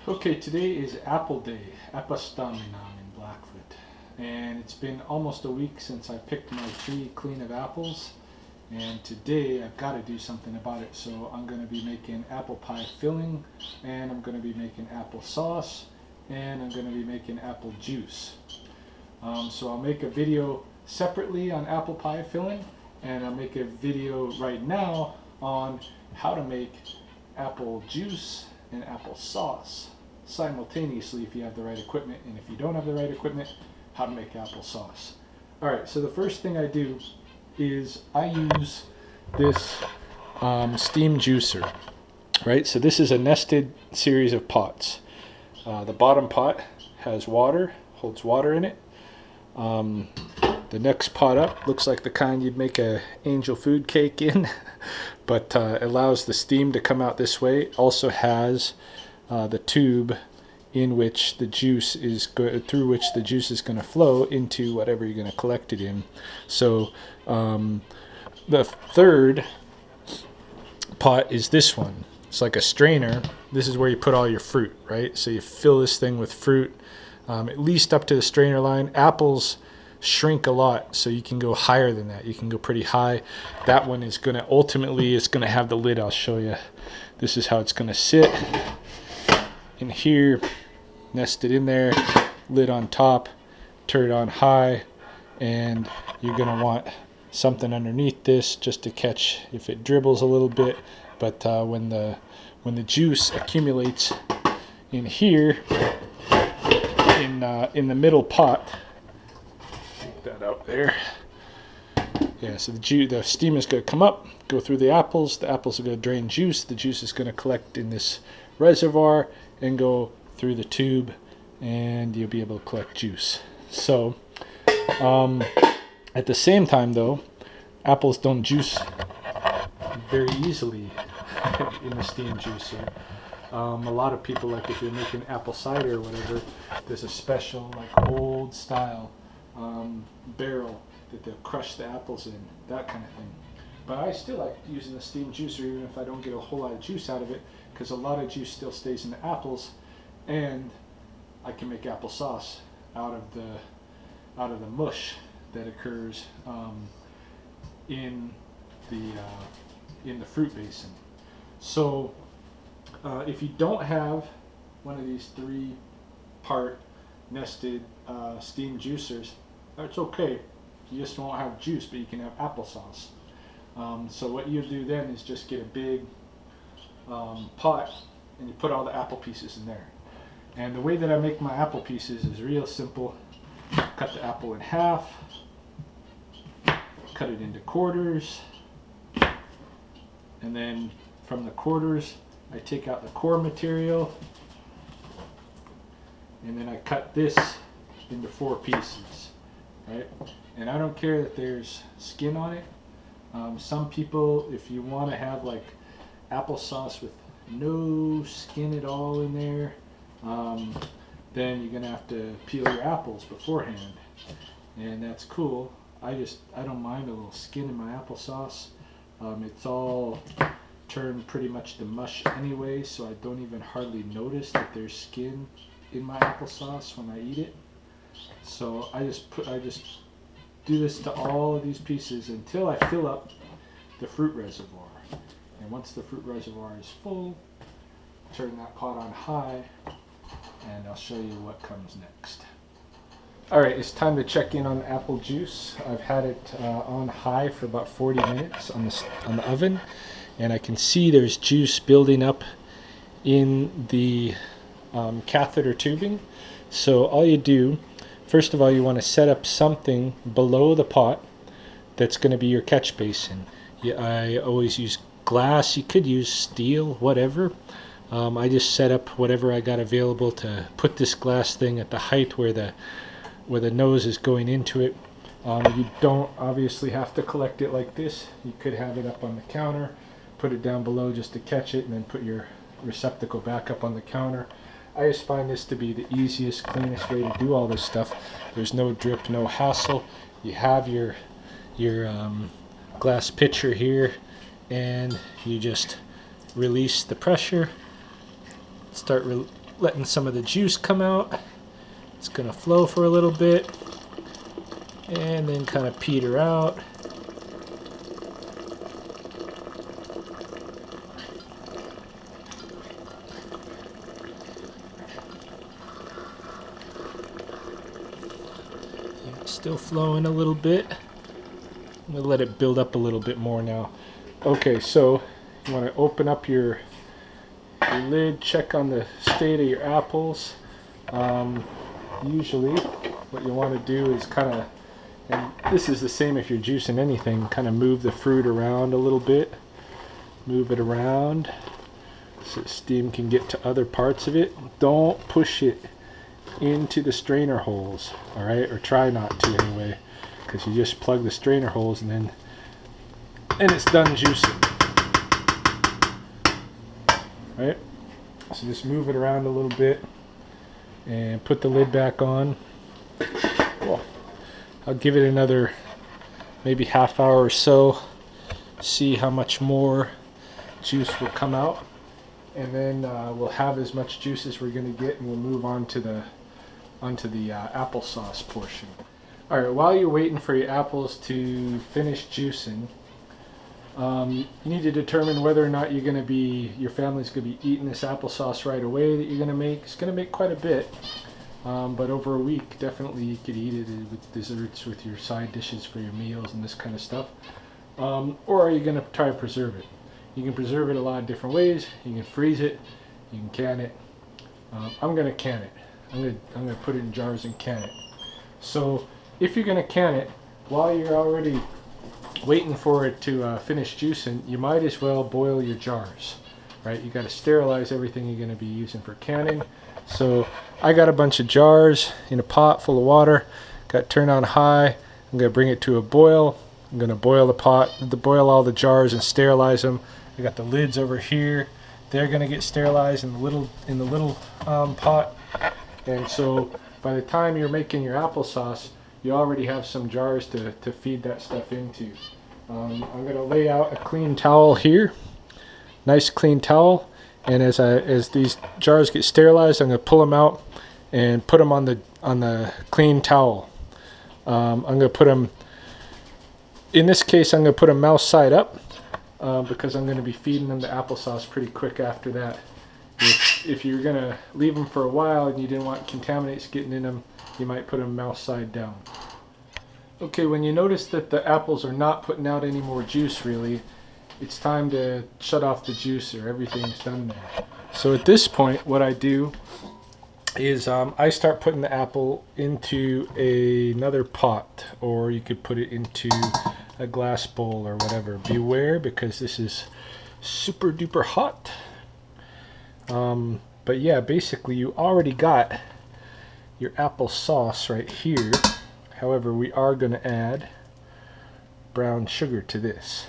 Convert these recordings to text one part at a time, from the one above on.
Okay, today is Apple Day, Apastaminam in Blackfoot, and it's been almost a week since I picked my tree clean of apples, and today I've got to do something about it. So I'm going to be making apple pie filling, and I'm going to be making apple sauce, and I'm going to be making apple juice. So I'll make a video separately on apple pie filling, and I'll make a video right now on how to make apple juice and apple sauce simultaneously if you have the right equipment, and if you don't have the right equipment, how to make applesauce. Alright, so the first thing I do is I use this steam juicer, right? So this is a nested series of pots. The bottom pot has water, holds water in it. The next pot up looks like the kind you'd make a angel food cake in, but allows the steam to come out this way. Also has the tube in which the juice is through which the juice is going to flow into whatever you're going to collect it in. So the third pot is this one. It's like a strainer. This is where you put all your fruit, right? So you fill this thing with fruit, at least up to the strainer line. Apples shrink a lot, so you can go higher than that. You can go pretty high. That one is going to ultimately, it's going to have the lid. I'll show you. This is how it's going to sit in here, nested in there, lid on top, turn it on high, and you're going to want something underneath this just to catch if it dribbles a little bit. But when the juice accumulates in here, in the middle pot, take that out there. Yeah, so the steam is going to come up, go through the apples are going to drain juice. The juice is going to collect in this reservoir and go through the tube, and you'll be able to collect juice. So at the same time though, apples don't juice very easily in the steam juicer. A lot of people, like if you're making apple cider or whatever, there's a special like old style barrel that they'll crush the apples in, that kind of thing. But I still like using the steam juicer even if I don't get a whole lot of juice out of it, because a lot of juice still stays in the apples, and I can make applesauce out of the mush that occurs in the fruit basin. So if you don't have one of these 3-part nested steam juicers, that's okay. You just won't have juice, but you can have applesauce. So what you do then is just get a big pot, and you put all the apple pieces in there. And the way that I make my apple pieces is real simple. Cut the apple in half, cut it into quarters, and then from the quarters I take out the core material, and then I cut this into 4 pieces, right? And I don't care that there's skin on it. Some people, if you want to have like applesauce with no skin at all in there, then you're gonna have to peel your apples beforehand, and that's cool. I don't mind a little skin in my applesauce. It's all turned pretty much to mush anyway, so I don't even hardly notice that there's skin in my applesauce when I eat it. So I just do this to all of these pieces until I fill up the fruit reservoir. And once the fruit reservoir is full, turn that pot on high, and I'll show you what comes next. Alright, it's time to check in on apple juice. I've had it on high for about 40 minutes on the oven, and I can see there's juice building up in the catheter tubing. So all you do, first of all, you want to set up something below the pot that's going to be your catch basin. I always use glass. You could use steel, whatever. I just set up whatever I got available to put this glass thing at the height where the nose is going into it. You don't obviously have to collect it like this. You could have it up on the counter, put it down below just to catch it, and then put your receptacle back up on the counter. I just find this to be the easiest, cleanest way to do all this stuff. There's no drip, no hassle. You have your glass pitcher here, and you just release the pressure, start letting some of the juice come out. It's gonna flow for a little bit and then kind of peter out. It's still flowing a little bit. I'm gonna let it build up a little bit more now. Okay, so you want to open up your lid, check on the state of your apples. Usually what you want to do is kind of, and this is the same if you're juicing anything, kind of move the fruit around a little bit. Move it around so steam can get to other parts of it. Don't push it into the strainer holes, alright, or try not to anyway, because you just plug the strainer holes and then it's done juicing. Right? So just move it around a little bit and put the lid back on. Well, I'll give it another maybe half hour or so, see how much more juice will come out, and then we'll have as much juice as we're going to get, and we'll move on to the applesauce portion. Alright, while you're waiting for your apples to finish juicing, you need to determine whether or not your family's going to be eating this applesauce right away that you're going to make. It's going to make quite a bit, but over a week, definitely you could eat it with desserts, with your side dishes for your meals and this kind of stuff. Or are you going to try to preserve it? You can preserve it a lot of different ways. You can freeze it, you can can it. I'm going to can it. I'm going to put it in jars and can it. So if you're going to can it, while you're already waiting for it to finish juicing, you might as well boil your jars, right? You got to sterilize everything you're going to be using for canning. So I got a bunch of jars in a pot full of water, got it turned on high. I'm going to bring it to a boil. I'm going to boil the pot, boil all the jars and sterilize them. I got the lids over here. They're going to get sterilized in the little pot. And so by the time you're making your applesauce, you already have some jars to feed that stuff into. I'm going to lay out a clean towel here, nice clean towel, and as these jars get sterilized, I'm going to pull them out and put them on the clean towel. I'm going to put them, in this case, I'm going to put them mouth side up because I'm going to be feeding them the applesauce pretty quick after that. If you're going to leave them for a while and you didn't want contaminants getting in them, you might put them mouth side down. Okay, when you notice that the apples are not putting out any more juice really, it's time to shut off the juicer. Everything's done there. So at this point, what I do is I start putting the apple into another pot, or you could put it into a glass bowl or whatever. Beware, because this is super duper hot. But yeah, basically you already got your applesauce right here. However, we are going to add brown sugar to this.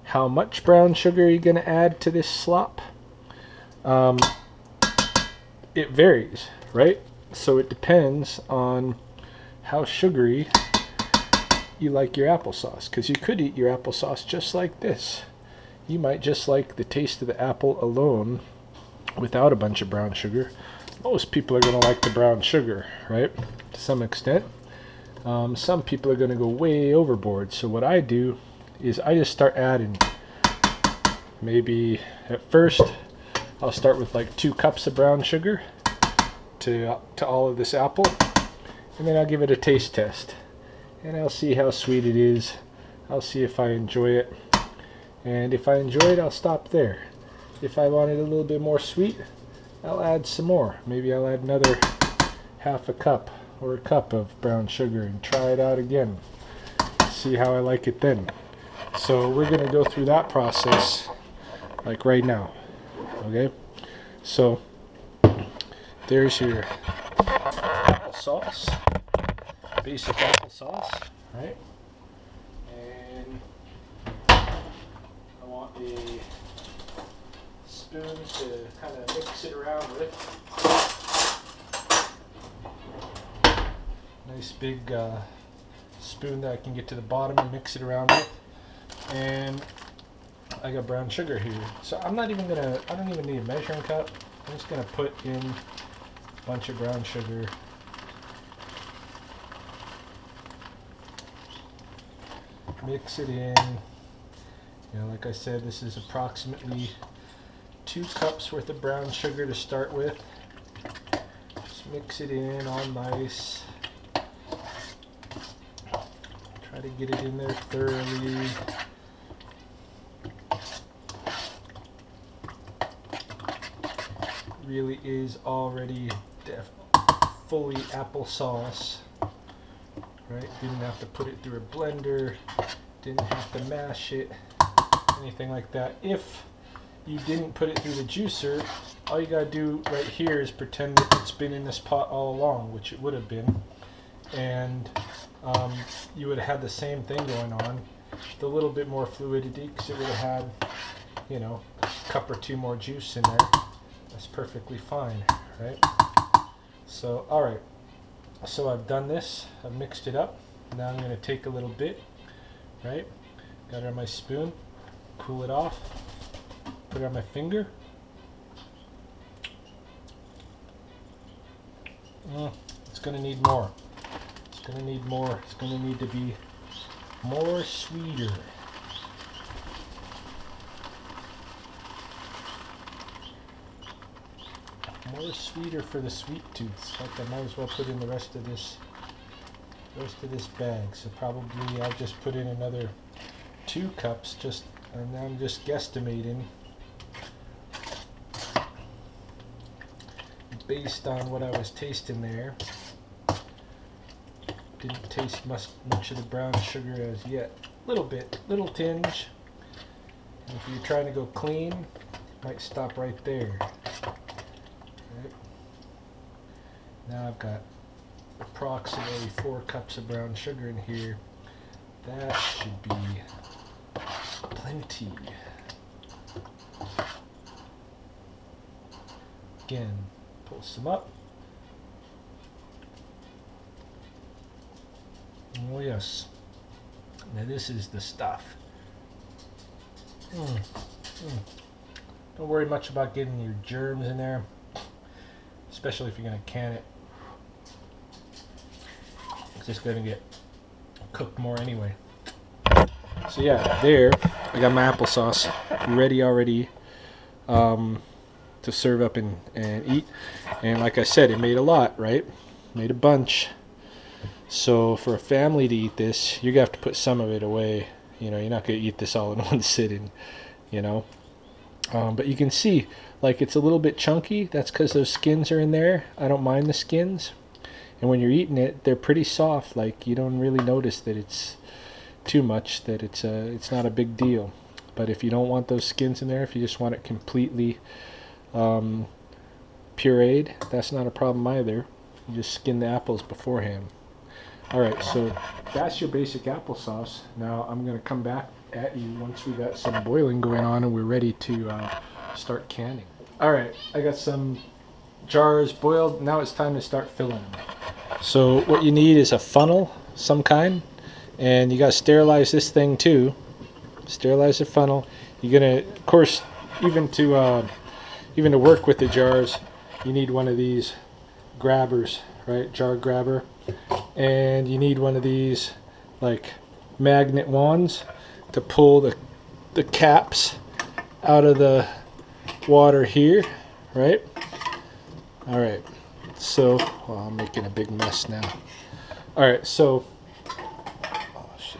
How much brown sugar are you going to add to this slop? It varies, right? So it depends on how sugary you like your applesauce, because you could eat your applesauce just like this. You might just like the taste of the apple alone without a bunch of brown sugar. Most people are going to like the brown sugar, right? To some extent. Some people are going to go way overboard. So what I do is I just start adding, maybe at first I'll start with like 2 cups of brown sugar to all of this apple, and then I'll give it a taste test and I'll see how sweet it is. I'll see if I enjoy it, and if I enjoy it, I'll stop there. If I want it a little bit more sweet, I'll add some more. Maybe I'll add another half a cup or a cup of brown sugar and try it out again. See how I like it then. So we're going to go through that process like right now. Okay? So there's your applesauce, basic applesauce, right? And I want a spoon to kind of mix it around with. Nice big spoon that I can get to the bottom and mix it around with. And I got brown sugar here. So I don't even need a measuring cup. I'm just going to put in a bunch of brown sugar. Mix it in. You know, like I said, this is approximately 2 cups worth of brown sugar to start with. Just mix it in all nice. Try to get it in there thoroughly. Really is already fully applesauce, right? Didn't have to put it through a blender, didn't have to mash it, anything like that. If you didn't put it through the juicer, all you gotta do right here is pretend that it's been in this pot all along, which it would have been, and you would have had the same thing going on with a little bit more fluidity, because it would have had, you know, a cup or 2 more juice in there. That's perfectly fine, right? So, alright, so I've done this, I've mixed it up. Now I'm going to take a little bit, right? Got it on my spoon, cool it off, put it on my finger. It's going to need more. It's going to need more. It's going to need to be more sweeter. More sweeter for the sweet tooths. Like I might as well put in the rest of this bag. So probably I'll just put in another 2 cups, just, and I'm just guesstimating based on what I was tasting there. Didn't taste much of the brown sugar as yet. Little bit, little tinge. And if you're trying to go clean, you might stop right there. Now I've got approximately 4 cups of brown sugar in here. That should be plenty. Again, pull some up. Oh yes. Now this is the stuff. Don't worry much about getting your germs in there, especially if you're going to can it. It's just going to get cooked more anyway. So yeah, there I got my applesauce ready already to serve up and eat. And like I said, it made a lot, right? Made a bunch. So for a family to eat this, you're going to have to put some of it away. You know, you're not going to eat this all in one sitting, you know. But you can see, like, it's a little bit chunky. That's because those skins are in there. I don't mind the skins. And when you're eating it, they're pretty soft. Like, you don't really notice that it's too much, that it's not a big deal. But if you don't want those skins in there, if you just want it completely pureed, that's not a problem either. You just skin the apples beforehand. Alright, so that's your basic applesauce. Now I'm going to come back at you once we got some boiling going on and we're ready to start canning. Alright, I got some jars boiled. Now it's time to start filling them. So what you need is a funnel, some kind, and you got to sterilize this thing too. Sterilize the funnel. You're gonna, of course, even to work with the jars, you need one of these grabbers, right? Jar grabber, and you need one of these like magnet wands to pull the caps out of the water here, right? All right. So, well, I'm making a big mess now. All right, so, oh shit.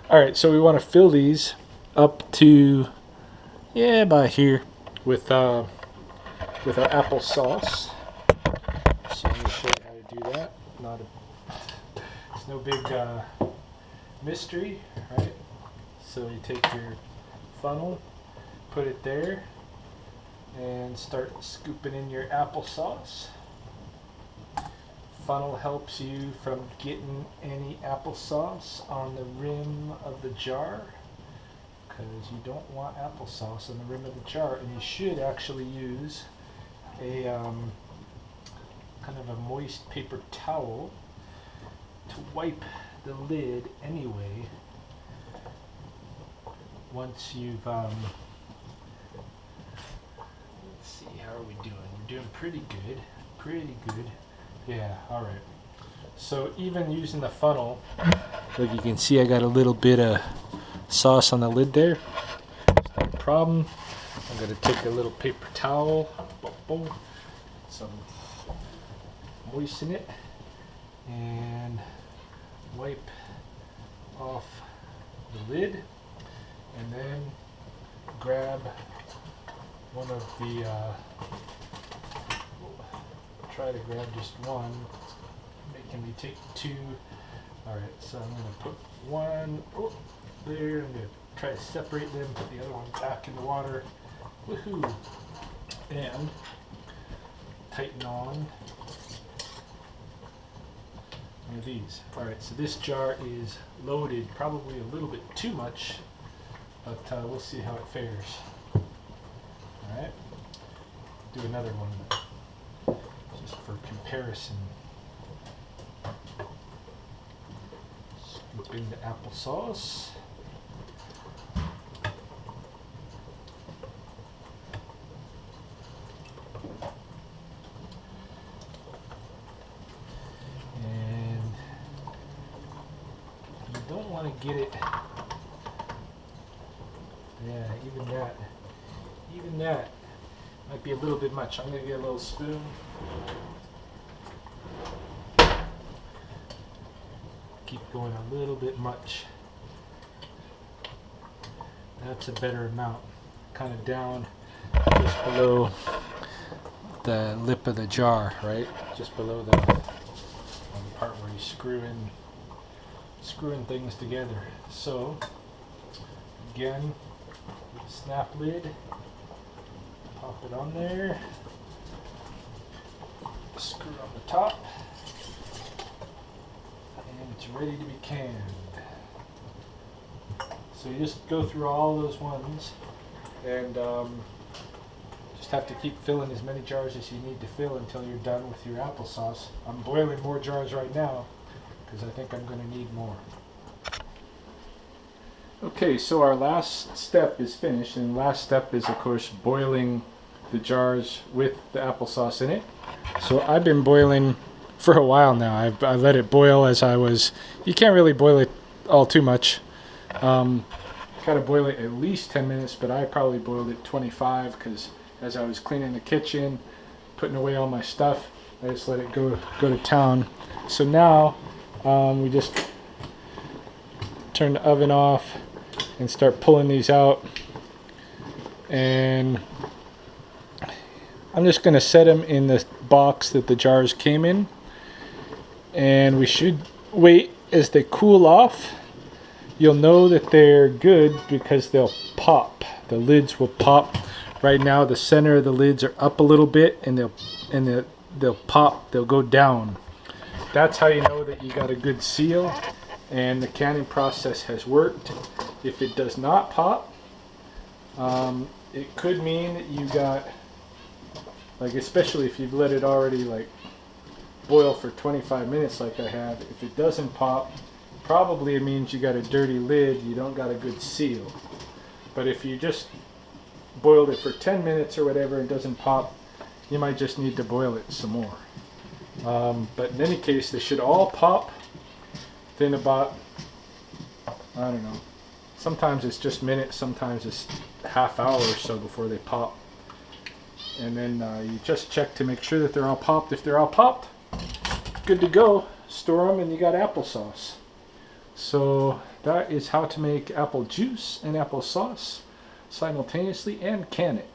All right, so we want to fill these up to, yeah, about here with our applesauce. So let me show you how to do that. It's no big mystery, right? So you take your funnel, put it there, and start scooping in your applesauce. Funnel helps you from getting any applesauce on the rim of the jar, because you don't want applesauce on the rim of the jar, and you should actually use a kind of a moist paper towel to wipe the lid anyway once you've are we doing? We're doing pretty good. Pretty good. Yeah, alright. So even using the funnel, like you can see I got a little bit of sauce on the lid there. It's not a problem. I'm going to take a little paper towel, some moisten it, and wipe off the lid, and then grab one of the, try to grab just one, making me take two. Alright, so I'm going to put one there, I'm going to try to separate them, put the other one back in the water, woohoo, and tighten on one of these. Alright, so this jar is loaded, probably a little bit too much, but we'll see how it fares. Alright, do another one just for comparison. Scoop in the applesauce. And you don't want to get it, yeah, even that might be a little bit much. I'm going to get a little spoon. Keep going a little bit much. That's a better amount. Kind of down just below the lip of the jar, right? Just below the part where you screwing things together. So again, snap lid, pop it on there, screw on the top, and it's ready to be canned. So you just go through all those ones, and just have to keep filling as many jars as you need to fill until you're done with your applesauce. I'm boiling more jars right now because I think I'm going to need more. Okay, so our last step is finished, and the last step is of course boiling the jars with the applesauce in it. So I've been boiling for a while now. I let it boil as I was, you can't really boil it all too much. Gotta boil it at least 10 minutes, but I probably boiled it 25 because as I was cleaning the kitchen, putting away all my stuff, I just let it go to town. So now we just turn the oven off and start pulling these out, and I'm just going to set them in the box that the jars came in, and we should wait as they cool off. You'll know that they're good because they'll pop. The lids will pop. Right now the center of the lids are up a little bit, and they'll pop, they'll go down. That's how you know that you got a good seal and the canning process has worked. If it does not pop, it could mean that you got, like, especially if you've let it already like boil for 25 minutes like I have, if it doesn't pop, probably it means you got a dirty lid, you don't got a good seal. But if you just boiled it for 10 minutes or whatever and doesn't pop, you might just need to boil it some more. But in any case, they should all pop within about, I don't know, sometimes it's just minutes, sometimes it's half hour or so before they pop. And then you just check to make sure that they're all popped. If they're all popped, good to go. Store them and you got applesauce. So that is how to make apple juice and applesauce simultaneously and can it.